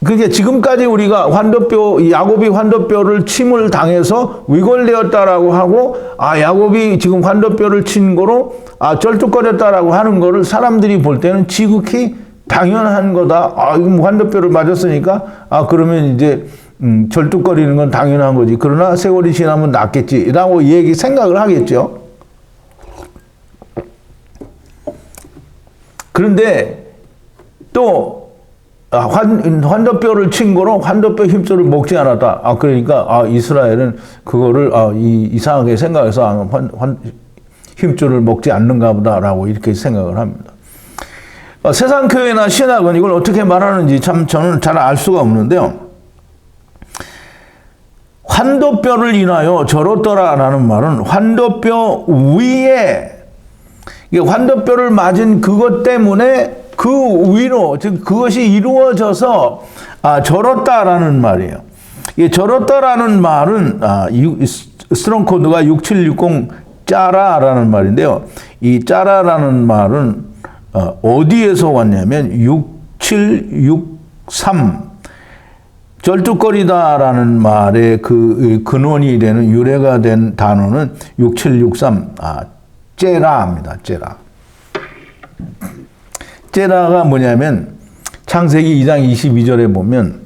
그게 지금까지 우리가 야곱이 환도뼈를 침을 당해서 위골되었다라고 하고, 야곱이 지금 환도뼈를 친 거로, 쩔뚝거렸다라고 하는 거를 사람들이 볼 때는 지극히 당연한 거다. 이거 환도뼈를 맞았으니까, 그러면 이제, 절뚝거리는 건 당연한 거지. 그러나 세월이 지나면 낫겠지. 라고 생각을 하겠죠. 그런데 또, 환도뼈를 친 거로 환도뼈 힘줄을 먹지 않았다. 그러니까, 이스라엘은 그거를, 이상하게 생각해서 힘줄을 먹지 않는가 보다라고 이렇게 생각을 합니다. 세상 교회나 신학은 이걸 어떻게 말하는지 참 저는 잘 알 수가 없는데요. 환도뼈를 인하여 절었더라라는 말은 환도뼈 위에, 환도뼈를 맞은 그것 때문에 그 위로, 즉 그것이 이루어져서 절었다라는 말이에요. 이 절었다라는 말은 스트롱 코드가 6760 짜라라는 말인데요. 이 짜라라는 말은 어디에서 왔냐면 6763 절뚝거리다라는 말의 그 근원이 되는 유래가 된 단어는 6763 째라입니다. 째라. 째라가 뭐냐면 창세기 2장 22절에 보면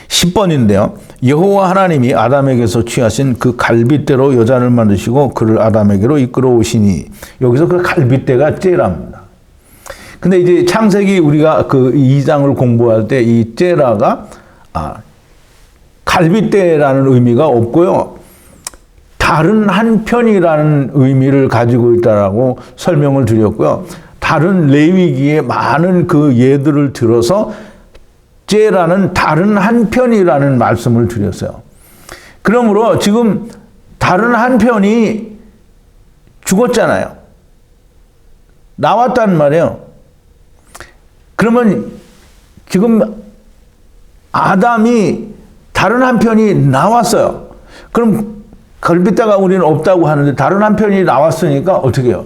10번인데요. 여호와 하나님이 아담에게서 취하신 그 갈빗대로 여자를 만드시고 그를 아담에게로 이끌어 오시니, 여기서 그 갈빗대가 째라입니다. 근데 이제 창세기 우리가 그 2장을 공부할 때 이 째라가 갈빗대라는 의미가 없고요. 다른 한편이라는 의미를 가지고 있다라고 설명을 드렸고요. 다른 레위기의 많은 그 예들을 들어서 째라는 다른 한편이라는 말씀을 드렸어요. 그러므로 지금 다른 한편이 죽었잖아요. 나왔단 말이에요. 그러면 지금 아담이 다른 한편이 나왔어요. 그럼 갈빗대가 우리는 없다고 하는데 다른 한편이 나왔으니까 어떻게 해요?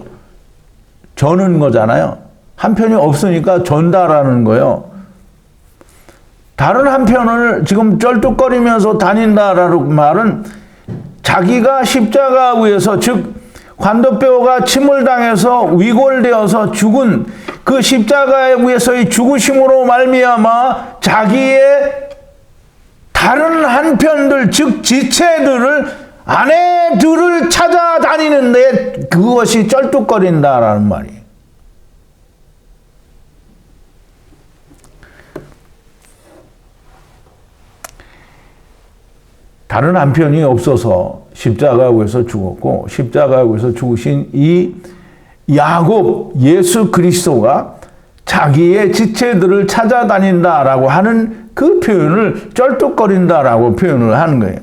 저는 거잖아요. 한편이 없으니까 전다라는 거예요. 다른 한편을 지금 쩔뚝거리면서 다닌다라는 말은 자기가 십자가 위에서, 즉 환도뼈가 침을 당해서 위골되어서 죽은 그 십자가에 위에서의 죽으심으로 말미암아 자기의 다른 한편들, 즉 지체들을, 아내들을 찾아다니는데 그것이 쩔뚝거린다라는 말이에요. 다른 한편이 없어서 십자가 위에서 죽었고, 십자가 위에서 죽으신 이 야곱, 예수 그리스도가 자기의 지체들을 찾아다닌다라고 하는 그 표현을 쩔뚝거린다라고 표현을 하는 거예요.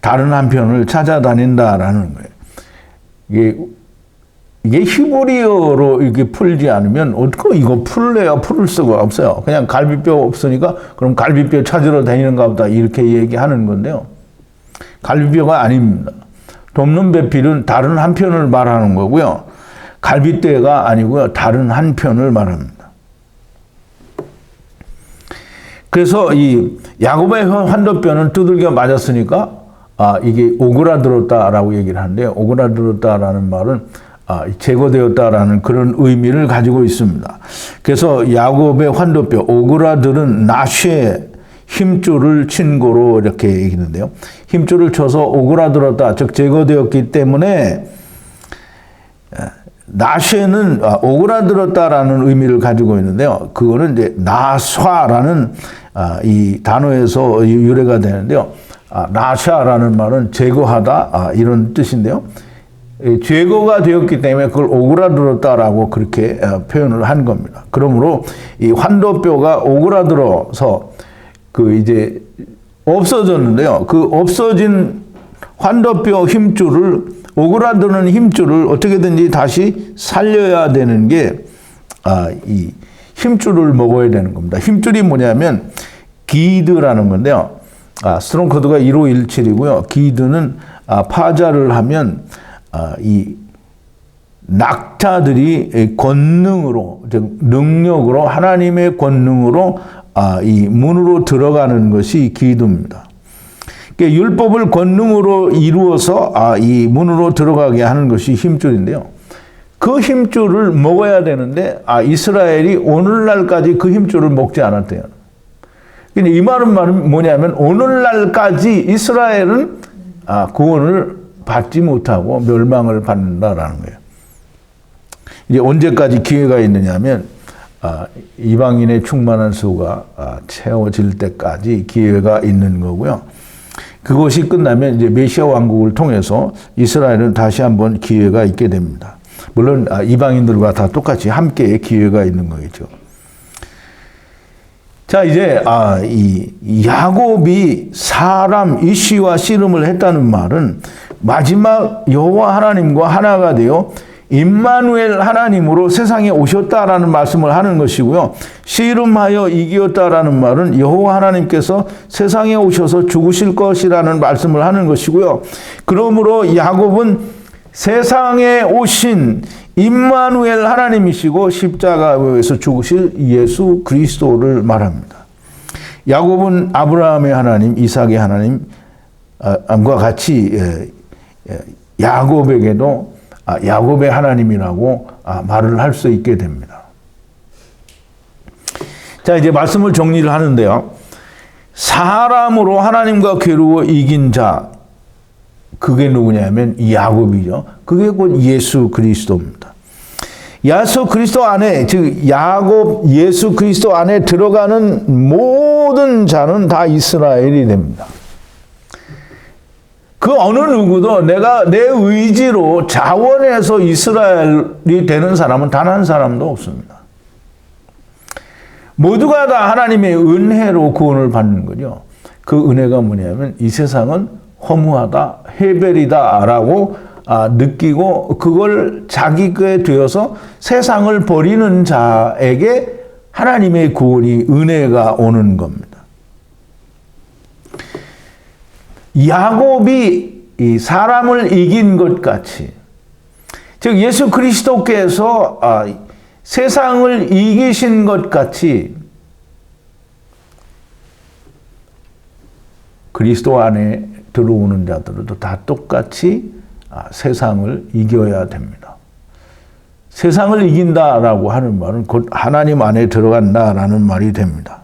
다른 한편을 찾아다닌다라는 거예요. 이게 히브리어로 이렇게 풀지 않으면 어떻게 이거 풀래야 풀을 수가 없어요. 그냥 갈비뼈 없으니까 그럼 갈비뼈 찾으러 다니는가 보다 이렇게 얘기하는 건데요. 갈비뼈가 아닙니다. 돕는 배필은 다른 한편을 말하는 거고요. 갈비뼈가 아니고요. 다른 한편을 말합니다. 그래서 이 야곱의 환도뼈는 두들겨 맞았으니까 이게 오그라들었다라고 얘기를 하는데, 오그라들었다라는 말은 제거되었다라는 그런 의미를 가지고 있습니다. 그래서 야곱의 환도뼈, 오그라들은 나시의 힘줄을 친 거로 이렇게 얘기하는데요. 힘줄을 쳐서 오그라들었다, 즉 제거되었기 때문에 나시는 오그라들었다라는 의미를 가지고 있는데요. 그거는 이제 나샤라는 이 단어에서 유래가 되는데요. 나샤라는 말은 제거하다 이런 뜻인데요. 제거가 되었기 때문에 그걸 오그라들었다라고 그렇게 표현을 한 겁니다. 그러므로 이 환도뼈가 오그라들어서 그 이제 없어졌는데요. 그 없어진 환도뼈 힘줄을, 오그라드는 힘줄을 어떻게든지 다시 살려야 되는 게 이 힘줄을 먹어야 되는 겁니다. 힘줄이 뭐냐면 기드라는 건데요. 스트롱 코드가 1517이고요. 기드는 파자를 하면 이 낙타들이 권능으로, 즉 능력으로, 하나님의 권능으로 이 문으로 들어가는 것이 기드입니다. 그러니까 율법을 권능으로 이루어서 이 문으로 들어가게 하는 것이 힘줄인데요. 그 힘줄을 먹어야 되는데 이스라엘이 오늘날까지 그 힘줄을 먹지 않았대요. 근데 이 말은 뭐냐면 오늘날까지 이스라엘은 구원을 받지 못하고 멸망을 받는다라는 거예요. 이제 언제까지 기회가 있느냐면 이방인의 충만한 수가 채워질 때까지 기회가 있는 거고요. 그것이 끝나면 이제 메시아 왕국을 통해서 이스라엘은 다시 한번 기회가 있게 됩니다. 물론 이방인들과 다 똑같이 함께 기회가 있는 거겠죠. 자, 이제 이 야곱이 사람 이씨와 씨름을 했다는 말은 마지막 여호와 하나님과 하나가 되어 임마누엘 하나님으로 세상에 오셨다라는 말씀을 하는 것이고요. 씨름하여 이기었다라는 말은 여호와 하나님께서 세상에 오셔서 죽으실 것이라는 말씀을 하는 것이고요. 그러므로 야곱은 세상에 오신 임마누엘 하나님이시고 십자가에서 죽으실 예수 그리스도를 말합니다. 야곱은 아브라함의 하나님, 이삭의 하나님과 같이 야곱에게도 야곱의 하나님이라고 말을 할 수 있게 됩니다. 자, 이제 말씀을 정리를 하는데요. 사람으로 하나님과 겨루어 이긴 자, 그게 누구냐면 야곱이죠. 그게 곧 예수 그리스도입니다. 예수 그리스도 안에, 즉 야곱 예수 그리스도 안에 들어가는 모든 자는 다 이스라엘이 됩니다. 그 어느 누구도 내가 내 의지로 자원해서 이스라엘이 되는 사람은 단 한 사람도 없습니다. 모두가 다 하나님의 은혜로 구원을 받는 거죠. 그 은혜가 뭐냐면 이 세상은 허무하다, 해벨이다라고 느끼고 그걸 자기게 되어서 세상을 버리는 자에게 하나님의 구원이, 은혜가 오는 겁니다. 야곱이 이 사람을 이긴 것 같이, 즉 예수 그리스도께서 세상을 이기신 것 같이 그리스도 안에 들어오는 자들도 다 똑같이 세상을 이겨야 됩니다. 세상을 이긴다라고 하는 말은 곧 하나님 안에 들어간다라는 말이 됩니다.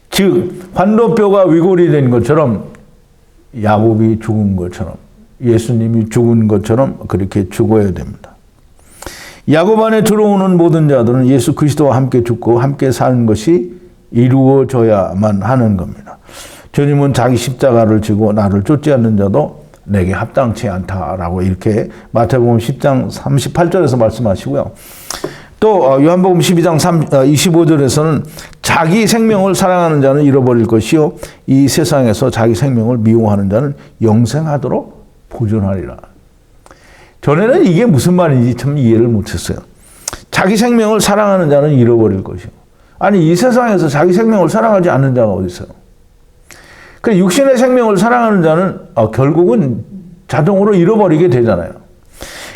즉 환도뼈가 위골이 된 것처럼 야곱이 죽은 것처럼 예수님이 죽은 것처럼 그렇게 죽어야 됩니다. 야곱 안에 들어오는 모든 자들은 예수 그리스도와 함께 죽고 함께 사는 것이 이루어져야만 하는 겁니다. 주님은 자기 십자가를 지고 나를 쫓지 않는 자도 내게 합당치 않다라고 이렇게 마태복음 10장 38절에서 말씀하시고요. 또 요한복음 12장 25절에서는 자기 생명을 사랑하는 자는 잃어버릴 것이요 이 세상에서 자기 생명을 미워하는 자는 영생하도록 보존하리라. 전에는 이게 무슨 말인지 참 이해를 못했어요. 자기 생명을 사랑하는 자는 잃어버릴 것이요. 아니 이 세상에서 자기 생명을 사랑하지 않는 자가 어디 있어요? 그 육신의 생명을 사랑하는 자는 결국은 자동으로 잃어버리게 되잖아요.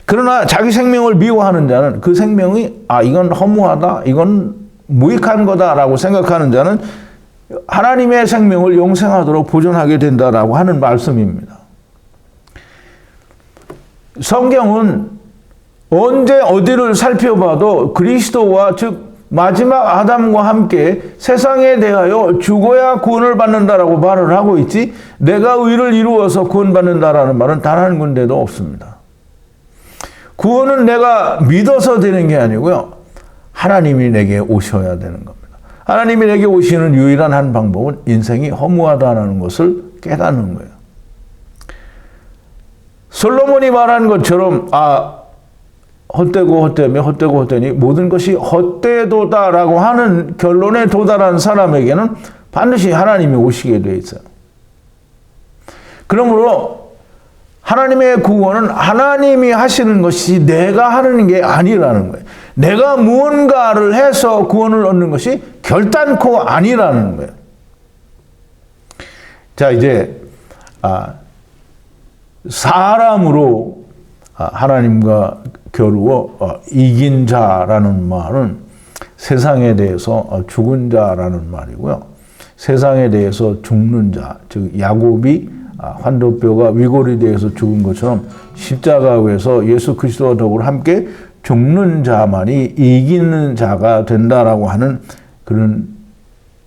그러나 자기 생명을 미워하는 자는 그 생명이 이건 허무하다, 이건 무익한 거다라고 생각하는 자는 하나님의 생명을 영생하도록 보존하게 된다라고 하는 말씀입니다. 성경은 언제 어디를 살펴봐도 그리스도와 즉 마지막 아담과 함께 세상에 대하여 죽어야 구원을 받는다라고 말을 하고 있지 내가 의를 이루어서 구원받는다라는 말은 단 한 군데도 없습니다. 구원은 내가 믿어서 되는 게 아니고요. 하나님이 내게 오셔야 되는 겁니다. 하나님이 내게 오시는 유일한 한 방법은 인생이 허무하다는 것을 깨닫는 거예요. 솔로몬이 말한 것처럼 헛되고 헛되며 헛되고 헛되니 모든 것이 헛되도다라고 하는 결론에 도달한 사람에게는 반드시 하나님이 오시게 되어 있어요. 그러므로 하나님의 구원은 하나님이 하시는 것이 내가 하는 게 아니라는 거예요. 내가 무언가를 해서 구원을 얻는 것이 결단코 아니라는 거예요. 자, 이제 사람으로 하나님과 겨루어 이긴 자라는 말은 세상에 대해서 죽은 자라는 말이고요. 세상에 대해서 죽는 자, 즉 야곱이 환도뼈가 위골이 되어서 죽은 것처럼 십자가 위에서 예수 그리스도와 더불어 함께 죽는 자만이 이기는 자가 된다라고 하는 그런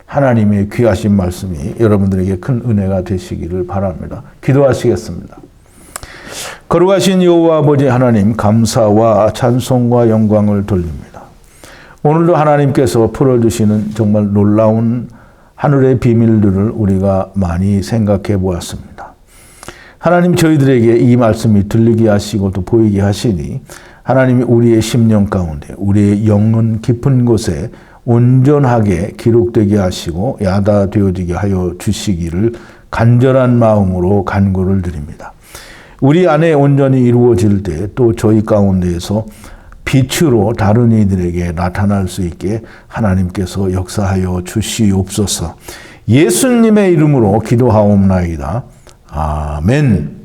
하나님의 귀하신 말씀이 여러분들에게 큰 은혜가 되시기를 바랍니다. 기도하시겠습니다. 거룩하신 여호와 아버지 하나님, 감사와 찬송과 영광을 돌립니다. 오늘도 하나님께서 풀어주시는 정말 놀라운 하늘의 비밀들을 우리가 많이 생각해 보았습니다. 하나님, 저희들에게 이 말씀이 들리게 하시고 또 보이게 하시니 하나님이 우리의 심령 가운데 우리의 영혼 깊은 곳에 온전하게 기록되게 하시고 야다되어지게 하여 주시기를 간절한 마음으로 간구를 드립니다. 우리 안에 온전히 이루어질 때 또 저희 가운데에서 빛으로 다른 이들에게 나타날 수 있게 하나님께서 역사하여 주시옵소서. 예수님의 이름으로 기도하옵나이다. 아멘.